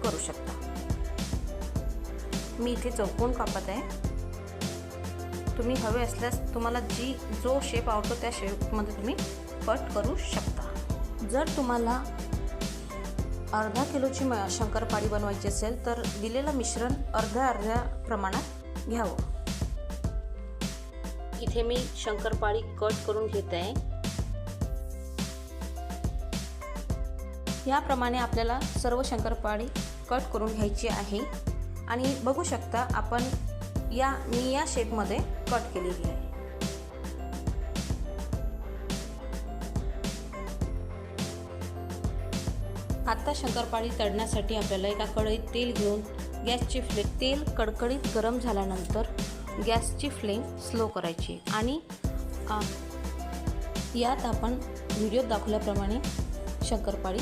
करू शकता। मी इथे चौकोन कापत आहे। तुम्ही हवे असल्यास तुम्हाला जो शेप आवडतो त्या शेपमध्ये तुम्ही कट करू शकता। जर तुम्हाला अर्धा किलोची शंकरपाळी बनवायची असेल तर दिलेलं मिश्रण अर्ध्या प्रमाणात घ्यावं। इथे मी शंकरपाळी कट करून घेत आहे। याप्रमाणे आपल्याला सर्व शंकरपाळी कट करून घ्यायची आहे आणि बघू शकता आपण मी या शेपमध्ये कट केलेली आहे। आता शंकरपाळी तळण्यासाठी आपल्याला एका कढईत तेल घेऊन गॅसची फ्लेम तेल कडकडीत गरम झाल्यानंतर गॅसची फ्लेम स्लो करायची आणि यात आपण व्हिडिओत दाखवल्याप्रमाणे शंकरपाळी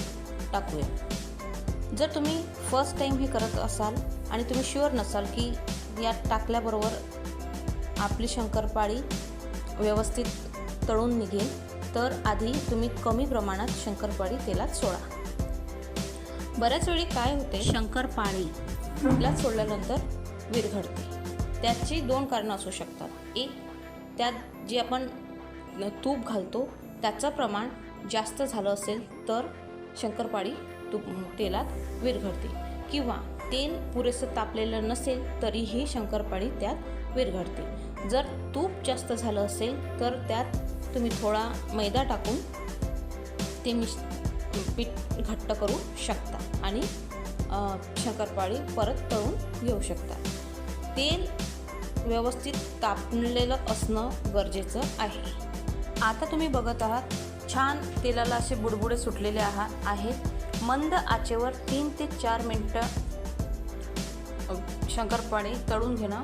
टाकूया। जर तुम्ही फर्स्ट टाइम हे करत असाल आणि तुम्ही शुअर नसाल की यात टाकल्याबरोबर आपली शंकरपाळी व्यवस्थित तळून निघेल तर आधी तुम्ही कमी प्रमाणात शंकरपाळी तेलात सोडा। बऱ्याच वेळी काय होते, शंकरपाळी तेलात सोडल्यानंतर विरघळते। त्याची दोन कारणं असू शकतात। एक, त्यात जे आपण तूप घालतो त्याचं प्रमाण जास्त झालं असेल तर शंकरपाळी तेलात विरघळते, किंवा तेल पुरेसं तापलेलं नसेल तरीही शंकरपाळी त्यात विरघळते। जर तूप जास्त झालं असेल तर त्यात तुम्ही थोडा मैदा टाकून ते पीठ घट्ट करू शकता आणि शंकरपाळी परत तळून घेऊ शकता। तेल व्यवस्थित तापलेलं असणं गरजेचं आहे। आता तुम्ही बघत आहात छान तेलाला असे बुडबुडे सुटलेले आहेत। मंद आचेवर 3 ते 4 मिनिटं शंकरपाळी तळून घेणं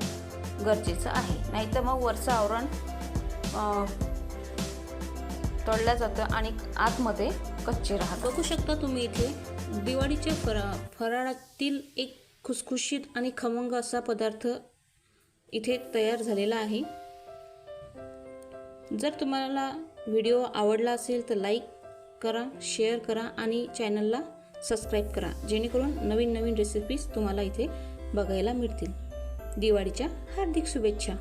गरजेचं आहे, नाहीतर मग वरचं आवरण तळलं जातं आणि आतमध्ये कच्चे राहतात। बघू शकता तुम्ही इथे दिवाळीच्या फराळातील एक खुसखुशीत आणि खमंग असा पदार्थ इथे तयार झालेला आहे। जर तुम्हाला व्हिडिओ आवडला असेल तर लाईक करा, शेअर करा आणि चॅनलला सबस्क्राईब करा, जेणेकरून नवीन नवीन रेसिपीज तुम्हाला इथे बघायला मिळतील। दिवाळीच्या हार्दिक शुभेच्छा।